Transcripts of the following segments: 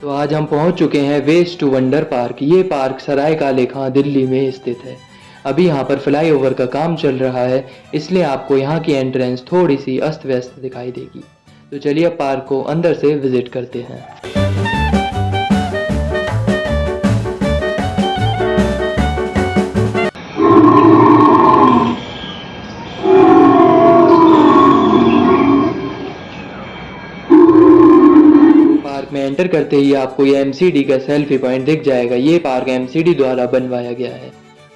तो आज हम पहुंच चुके हैं वेस्ट टू वंडर पार्क। ये पार्क सराय काले खां दिल्ली में स्थित है। अभी यहाँ पर फ्लाईओवर का काम चल रहा है, इसलिए आपको यहाँ की एंट्रेंस थोड़ी सी अस्त व्यस्त दिखाई देगी। तो चलिए अब पार्क को अंदर से विजिट करते हैं। पार्क में एंटर करते ही आपको ये एमसीडी का सेल्फी पॉइंट दिख जाएगा। ये पार्क एमसीडी द्वारा बनवाया गया है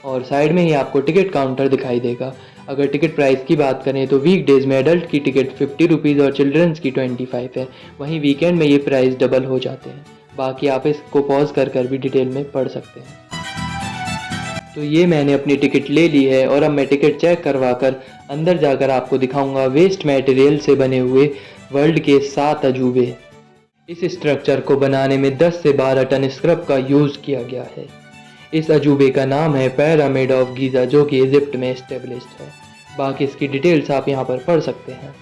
और साइड में ही आपको टिकट काउंटर दिखाई देगा। अगर टिकट प्राइस की बात करें तो वीकडेज में एडल्ट की टिकट 50 रुपीज़ और चिल्ड्रंस की 25 है। वहीं वीकेंड में ये प्राइस डबल हो जाते हैं। बाकी आप इसको पॉज कर भी डिटेल में पढ़ सकते हैं। तो ये मैंने अपनी टिकट ले ली है और अब मैं टिकट चेक करवा कर अंदर जाकर आपको दिखाऊंगा वेस्ट मटेरियल से बने हुए वर्ल्ड के 7 अजूबे। इस स्ट्रक्चर को बनाने में 10 से 12 टन स्क्रब का यूज़ किया गया है। इस अजूबे का नाम है पिरामिड ऑफ गीज़ा, जो कि इजिप्ट में एस्टेब्लिश्ड है। बाकी इसकी डिटेल्स आप यहाँ पर पढ़ सकते हैं।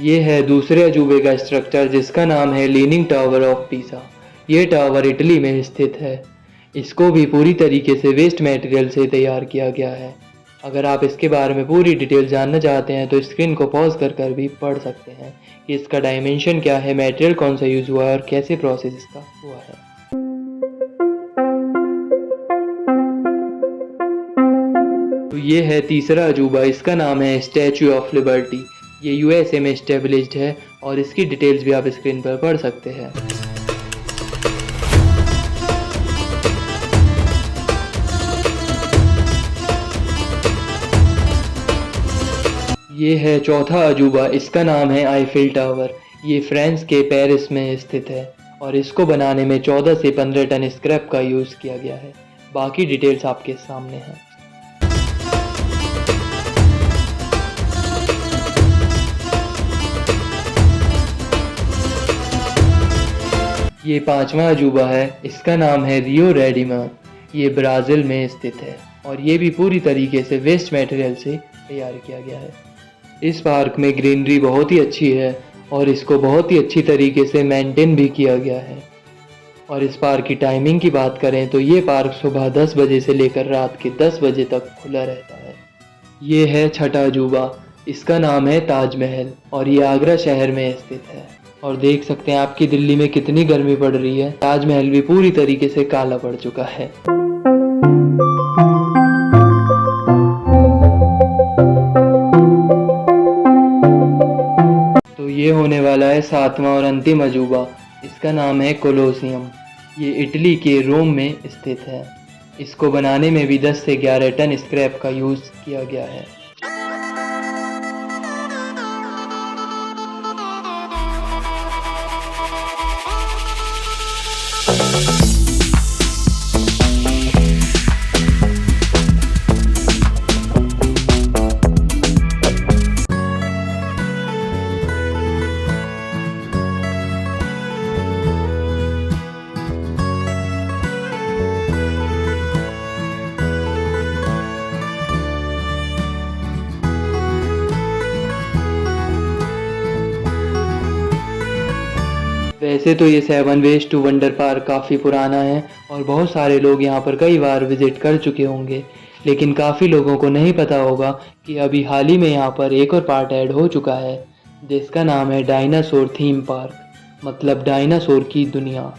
ये है दूसरे अजूबे का स्ट्रक्चर, जिसका नाम है लीनिंग टावर ऑफ पीसा। ये टावर इटली में स्थित है। इसको भी पूरी तरीके से वेस्ट मटेरियल से तैयार किया गया है। अगर आप इसके बारे में पूरी डिटेल जानना चाहते हैं तो स्क्रीन को पॉज कर भी पढ़ सकते हैं कि इसका डायमेंशन क्या है, मटेरियल कौन सा यूज़ हुआ है और कैसे प्रोसेस इसका हुआ है। तो ये है तीसरा अजूबा, इसका नाम है स्टैचू ऑफ लिबर्टी। ये यूएसए में एस्टेब्लिश्ड है और इसकी डिटेल्स भी आप स्क्रीन पर पढ़ सकते हैं। ये है चौथा अजूबा, इसका नाम है आईफिल टावर। ये फ्रांस के पेरिस में स्थित है और इसको बनाने में 14 से 15 टन स्क्रैप का यूज़ किया गया है। बाकी डिटेल्स आपके सामने हैं। ये पांचवा अजूबा है, इसका नाम है रियो रेडिमा। ये ब्राज़ील में स्थित है और ये भी पूरी तरीके से वेस्ट मटेरियल से तैयार किया गया है। इस पार्क में ग्रीनरी बहुत ही अच्छी है और इसको बहुत ही अच्छी तरीके से मेंटेन भी किया गया है। और इस पार्क की टाइमिंग की बात करें तो ये पार्क सुबह 10 बजे से लेकर रात के 10 बजे तक खुला रहता है। ये है छठा अजूबा, इसका नाम है ताजमहल और ये आगरा शहर में स्थित है। और देख सकते हैं आपकी दिल्ली में कितनी गर्मी पड़ रही है, ताजमहल भी पूरी तरीके से काला पड़ चुका है। ये होने वाला है 7वां और अंतिम अजूबा, इसका नाम है कोलोसियम। ये इटली के रोम में स्थित है। इसको बनाने में भी 10 से 11 टन स्क्रैप का यूज़ किया गया है। वैसे तो ये 7 वेस्ट टू वंडर पार्क काफ़ी पुराना है और बहुत सारे लोग यहाँ पर कई बार विज़िट कर चुके होंगे, लेकिन काफ़ी लोगों को नहीं पता होगा कि अभी हाल ही में यहाँ पर एक और पार्ट ऐड हो चुका है, जिसका नाम है डायनासोर थीम पार्क, मतलब डायनासोर की दुनिया।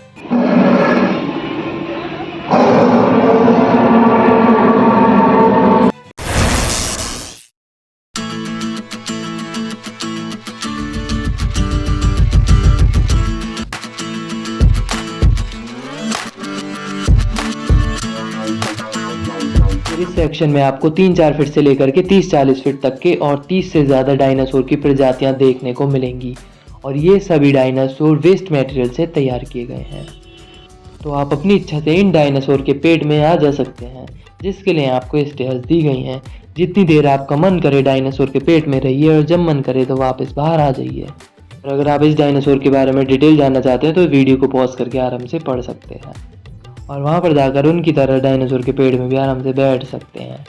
इस सेक्शन में आपको 3-4 फीट से लेकर के 30-40 फीट तक के और 30 से ज़्यादा डायनासोर की प्रजातियां देखने को मिलेंगी और ये सभी डायनासोर वेस्ट मटेरियल से तैयार किए गए हैं। तो आप अपनी इच्छा से इन डायनासोर के पेट में आ जा सकते हैं, जिसके लिए आपको स्टेयर्स दी गई हैं। जितनी देर आपका मन करे डायनासोर के पेट में रहिए और जब मन करे तो वापस बाहर आ जाइए। और अगर आप इस डायनासोर के बारे में डिटेल जानना चाहते हैं तो वीडियो को पॉज करके आराम से पढ़ सकते हैं। और वहाँ पर जाकर उनकी तरह डायनासोर के पेड़ में भी आराम से बैठ सकते हैं।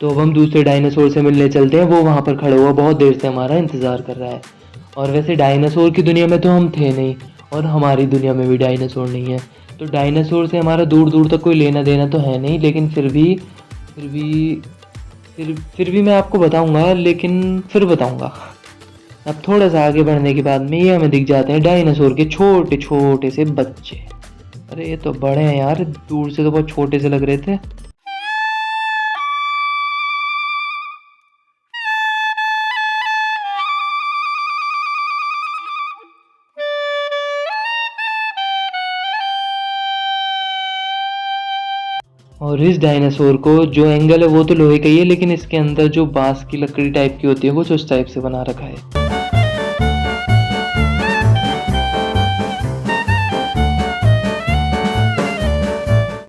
तो अब हम दूसरे डायनासोर से मिलने चलते हैं। वो वहाँ पर खड़ा हुआ बहुत देर से हमारा इंतज़ार कर रहा है। और वैसे डायनासोर की दुनिया में तो हम थे नहीं, और हमारी दुनिया में भी डायनासोर नहीं है, तो डायनासोर से हमारा दूर दूर तक कोई लेना देना तो है नहीं। लेकिन फिर भी फिर भी मैं आपको बताऊंगा, लेकिन फिर बताऊंगा। अब थोड़ा सा आगे बढ़ने के बाद में ये हमें दिख जाते हैं डायनासोर के छोटे छोटे से बच्चे। अरे ये तो बड़े हैं यार, दूर से तो बहुत छोटे से लग रहे थे। और इस डायनासोर को जो एंगल है वो तो लोहे का ही है, लेकिन इसके अंदर जो बांस की लकड़ी टाइप की होती है कुछ उस टाइप से बना रखा है।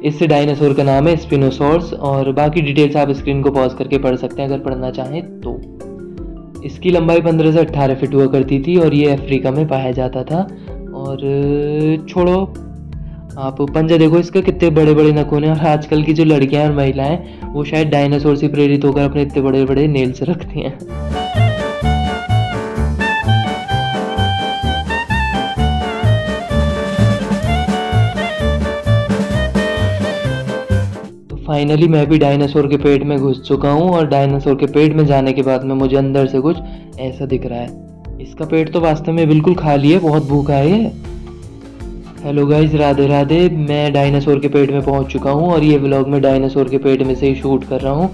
इस डायनासोर का नाम है स्पिनोसॉर्स, और बाकी डिटेल्स आप स्क्रीन को पॉज करके पढ़ सकते हैं अगर पढ़ना चाहें तो। इसकी लंबाई 15 से 18 फीट हुआ करती थी और ये अफ्रीका में पाया जाता था। और छोड़ो, आप पंजा देखो इसका, कितने बड़े बड़े नखून हैं। और आजकल की जो लड़कियां और महिलाएं वो शायद डायनासोर से प्रेरित होकर अपने इतने बड़े बड़े नेल्स रखती हैं। तो फाइनली मैं भी डायनासोर के पेट में घुस चुका हूँ, और डायनासोर के पेट में जाने के बाद में मुझे अंदर से कुछ ऐसा दिख रहा है। इसका पेट तो वास्तव में बिल्कुल खाली है, बहुत भूखा है ये। Hello guys, Radhe Radhe. मैं डायनासोर के पेट में पहुंच चुका हूं, और ये व्लॉग मैं डायनासोर के पेट में से ही शूट कर रहा हूं।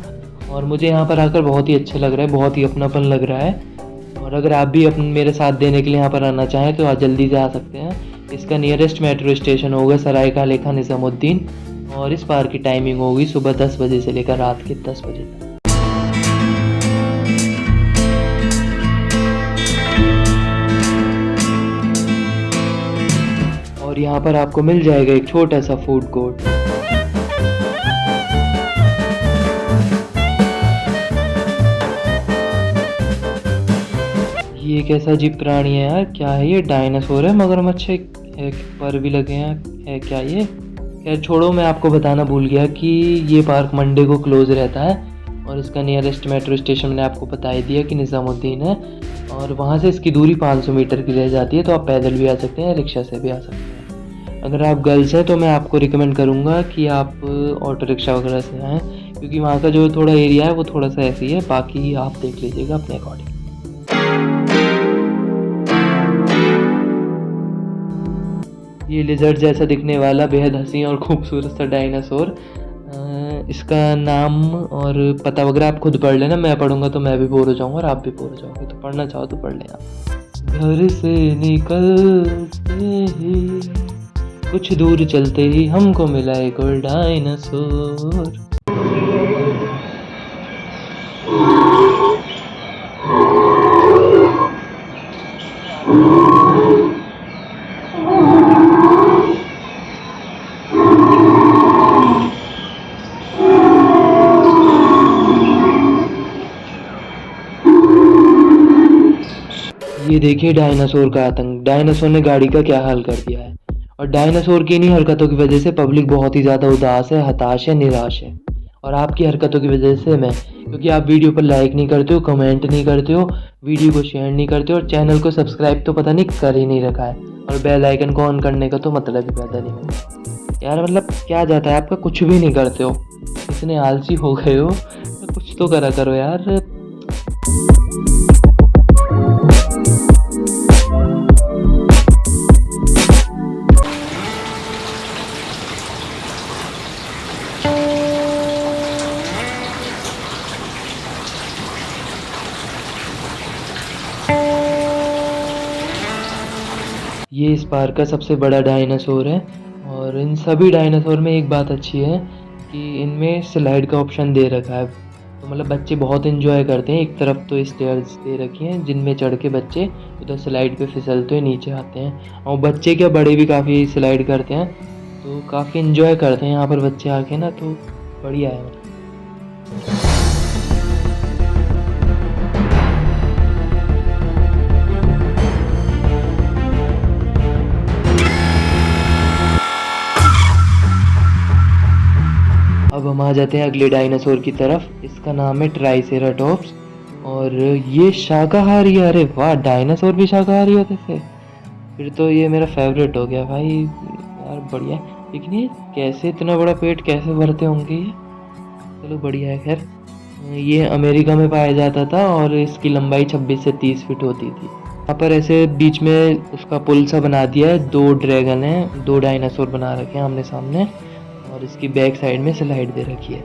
और मुझे यहां पर आकर बहुत ही अच्छा लग रहा है, बहुत ही अपनापन लग रहा है। और अगर आप भी मेरे साथ देने के लिए यहाँ पर आना चाहें तो आज जल्दी से आ सकते हैं। इसका नियरेस्ट मेट्रो स्टेशन होगा सराय काले खां निज़ामुद्दीन, और इस पार्क की टाइमिंग होगी सुबह 10 बजे से लेकर रात के 10 बजे तक। और यहाँ पर आपको मिल जाएगा एक छोटा सा फूड कोर्ट। ये एक ऐसा अजीब प्राणी है यार, क्या है ये? डायनासोर है, मगरमच्छ है, पर भी लगे हैं, है क्या ये? खैर छोड़ो, मैं आपको बताना भूल गया कि ये पार्क मंडे को क्लोज रहता है, और इसका नियरेस्ट मेट्रो स्टेशन मैंने आपको बता ही दिया कि निज़ामुद्दीन है, और वहाँ से इसकी दूरी 500 मीटर की रह जाती है। तो आप पैदल भी आ सकते हैं, रिक्शा से भी आ सकते हैं। अगर आप गर्ल्स हैं तो मैं आपको रिकमेंड करूँगा कि आप ऑटो रिक्शा वगैरह से आएँ, क्योंकि वहाँ का जो थोड़ा एरिया है वो थोड़ा सा ऐसी है। बाकी आप देख लीजिएगा अपने अकॉर्डिंग। ये लिजर्ड जैसा दिखने वाला बेहद हसीन और खूबसूरत सा डायनासोर, इसका नाम और पता वगैरह आप खुद पढ़ लेना। मैं पढ़ूंगा तो मैं भी बोर हो जाऊँगा और आप भी बोर हो जाओगे, तो पढ़ना चाहो तो पढ़ लेना। घर से निकलते ही कुछ दूर चलते ही हमको मिला एक और डायनासोर। ये देखिए डायनासोर का आतंक। डायनासोर ने गाड़ी का क्या हाल कर दिया है, और डायनासोर की इन्हीं हरकतों की वजह से पब्लिक बहुत ही ज़्यादा उदास है, हताश है, निराश है। और आपकी हरकतों की वजह से मैं, क्योंकि आप वीडियो पर लाइक नहीं करते हो, कमेंट नहीं करते हो, वीडियो को शेयर नहीं करते हो, और चैनल को सब्सक्राइब तो पता नहीं कर ही नहीं रखा है, और बेल आइकन को ऑन करने का तो मतलब ही पैदा नहीं हुआ यार। मतलब क्या जाता है आपका, कुछ भी नहीं करते हो, इतने आलसी हो गए हो, तो कुछ तो करा करो यार। ये इस पार्क का सबसे बड़ा डायनासोर है, और इन सभी डायनासोर में एक बात अच्छी है कि इनमें स्लाइड का ऑप्शन दे रखा है। तो मतलब बच्चे बहुत इन्जॉय करते हैं। एक तरफ तो स्टेयर्स दे रखी हैं जिनमें चढ़ के बच्चे उधर स्लाइड पे फिसलते हुए नीचे आते हैं, और बच्चे क्या बड़े भी काफ़ी स्लाइड करते हैं, तो काफ़ी इन्जॉय करते हैं यहाँ पर बच्चे आके ना, तो बढ़िया है। अब हम आ जाते हैं अगले डायनासोर की तरफ। इसका नाम है ट्राइसेराटॉप्स और ये शाकाहारी है। अरे वाह, डायनासोर भी शाकाहारी होते थे, फिर तो ये मेरा फेवरेट हो गया भाई यार, बढ़िया है। लेकिन ये कैसे इतना बड़ा पेट कैसे भरते होंगे ये, चलो बढ़िया है। खैर ये अमेरिका में पाया जाता था और इसकी लंबाई 26 से 30 फीट होती थी। यहाँ पर ऐसे बीच में उसका पुल सा बना दिया है, 2 ड्रैगन हैं, 2 डायनासोर बना रखे हैं आमने सामने, और इसकी बैक साइड में स्लाइड दे रखी है।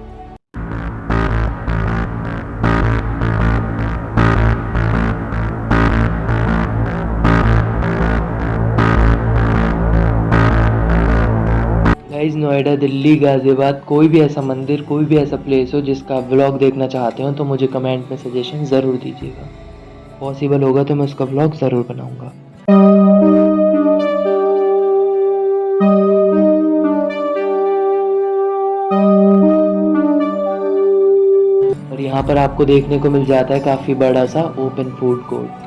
गाइस नोएडा, दिल्ली, गाज़ियाबाद, कोई भी ऐसा मंदिर, कोई भी ऐसा प्लेस हो जिसका व्लॉग देखना चाहते हो तो मुझे कमेंट में सजेशन ज़रूर दीजिएगा। पॉसिबल होगा तो मैं उसका व्लॉग ज़रूर बनाऊंगा। और यहाँ पर आपको देखने को मिल जाता है काफ़ी बड़ा सा ओपन फूड कोर्ट,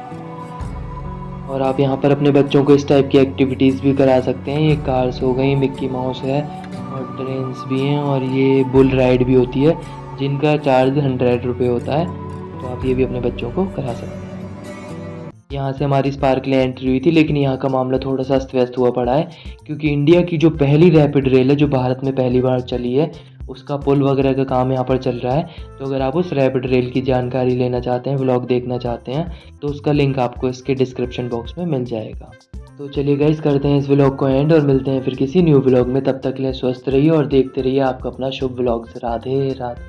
और आप यहाँ पर अपने बच्चों को इस टाइप की एक्टिविटीज़ भी करा सकते हैं। ये कार्स हो गई, मिक्की माउस है और ट्रेन्स भी हैं, और ये बुल राइड भी होती है जिनका चार्ज 100 रुपये होता है, तो आप ये भी अपने बच्चों को करा सकते हैं। यहाँ से हमारी स्पार्कली एंट्री हुई थी, लेकिन यहाँ का मामला थोड़ा सा अस्त व्यस्त हुआ पड़ा है, क्योंकि इंडिया की जो पहली रैपिड रेल है जो भारत में पहली बार चली है, उसका पुल वगैरह का काम यहाँ पर चल रहा है। तो अगर आप उस रैपिड रेल की जानकारी लेना चाहते हैं, व्लॉग देखना चाहते हैं, तो उसका लिंक आपको इसके डिस्क्रिप्शन बॉक्स में मिल जाएगा। तो चलिए गाइस, करते हैं इस व्लॉग को एंड और मिलते हैं फिर किसी न्यू व्लॉग में। तब तक के लिए स्वस्थ रहिए और देखते रहिए आपका अपना शुभ व्लॉग्स। राधे राधे।